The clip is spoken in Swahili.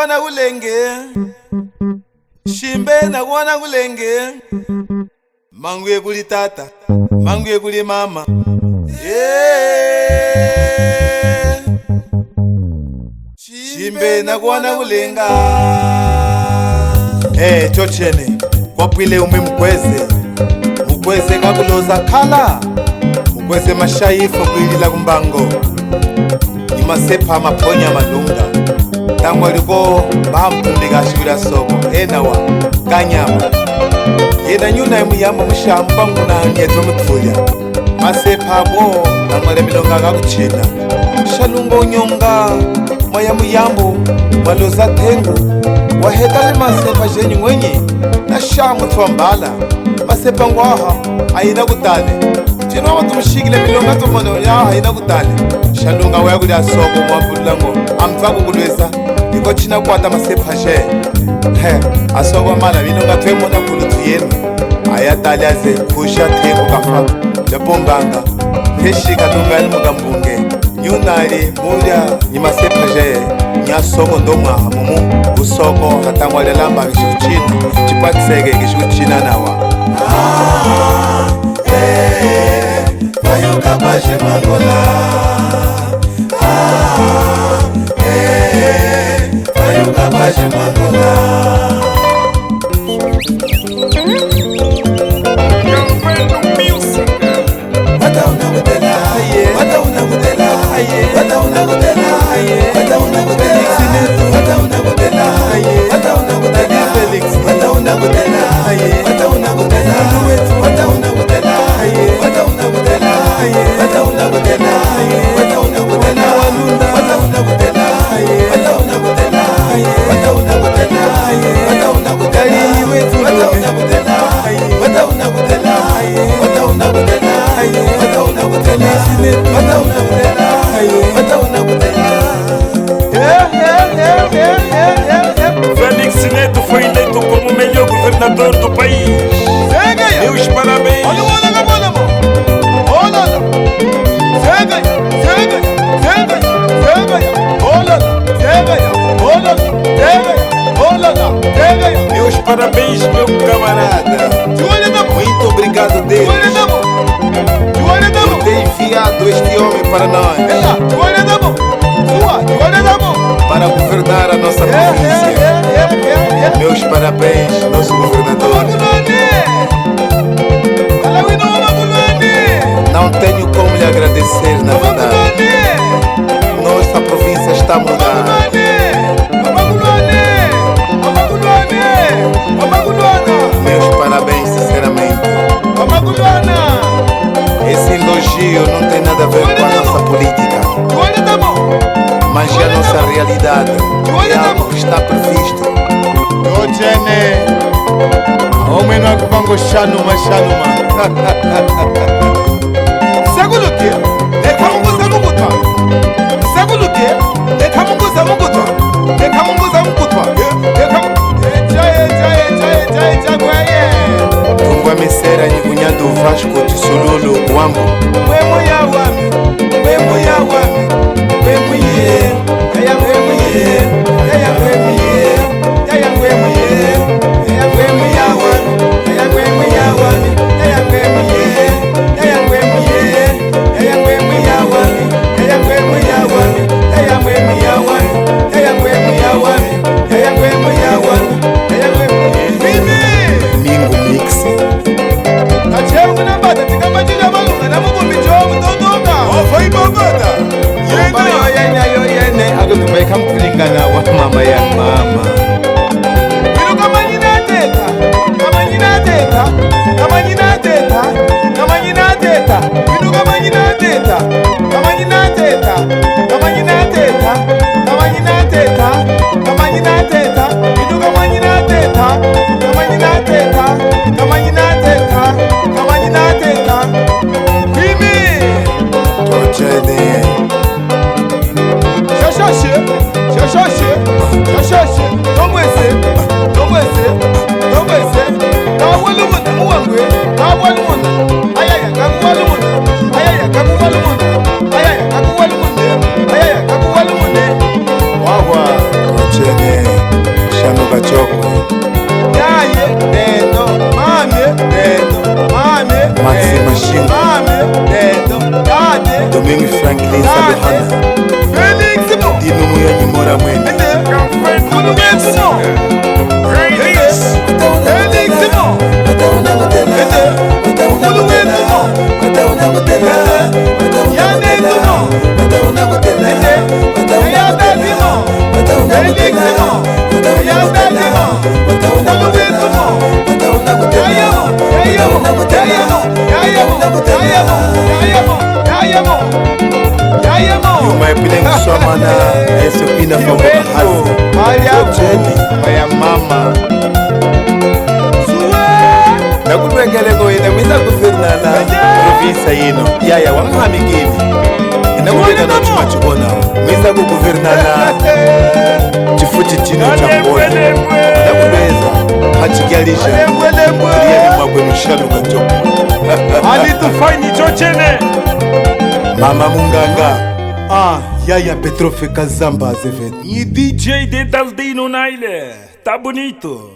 nakuona kulenge, Shimbe nakuona kulenge, manguye kuli tata, manguye kuli mama. Shimbe nakuona kulenga. Chochene kwapwile ume mkweze kakuloza khala mkweze mashayifo kwilila kumbango imasepa amaponya malunga tangwa liko bampundika shibira soko enawa kanyama yena nyuna imuyamba mushamba nguna nyeto mutfulia masepa abo tangwa milonga kakuchina shalungo nyonga maya muyambo maloza tengu waheta masepa jenyi mwenye na shamu tuambala masepa ngwaha aina kutale chino watu mshikile milonga tomono ya aina kutale shalunga waya kuli asoko mwabulango amtwaku kulweza iko china kwata masepa je asoko mala milonga twemo na kulutu yenu ayatali aze kusha tengu kafa japombanga heshika lunga ilmuga mbunge nyunari mulya ni masepa je nya soko ndoma mumu usoko hatangwa lelamba kishuchina chipatsege kishuchina nawa Bayuka baje mangola Bayuka baje mangola Félix Neto foi eleito como o melhor governador do país. Meus parabéns. Meus parabéns, meu camarada. Muito obrigado, Deus, por ter enviado este homem para nós, para governar a nossa província. Meus parabéns, nosso governador. Não tenho como lhe agradecer, na verdade. Nossa província está a mudar. Meus parabéns, sinceramente. Esse elogio não tem nada a ver com a nossa política, mas é a nossa realidade. É algo que está previsto. Chochene homem não akupango shanuma segundo o que? Dekamunguza mukutwa segundo o que? Dekamunguza mukutwa Tungwa misera nyikunyado Vasco Tisololo Wambo Wemuya wami Wemuye Aya wemuye Aya wemuye Aya wemuye Aya wemuya wami Aya wemuya wami Aya wemuye Aya wemuye Aya wemuya wami Aya wemuya wami Aya wemuya wami Aya wemuya wami Aya wemuya wami Aya wemuye Mingo mixi Kachengu nambata tikamachira malunga namukumbi chomu totoka Ofo ibongota Yene akutumeka mkulingana wa mama ya mama Ilo kama nina teta Ilo kama nina teta Wawa, Chochene Mashingo, Domingue Franklin Saluhana, Dino Muya Nyimora Mwene, Yuma Epilengu Swamana, Esopina Famboka Hasi, Maya Mama, Nakulwengeleko ina mwisa kufirnana, Rufisa yino, Yaya wamuhamigini, Inakubeka no chuma chukona, Mwisa kukufirnana, Chifuchi chino chambona, Nakubeza, Hachigialisha, Kurieni mwakwe mshalu kachoku. Alitufaini chochene Mama Munganga, Yaya Petrofe Kazamba Azevedo. E DJ Dedaldino Naile, tá bonito.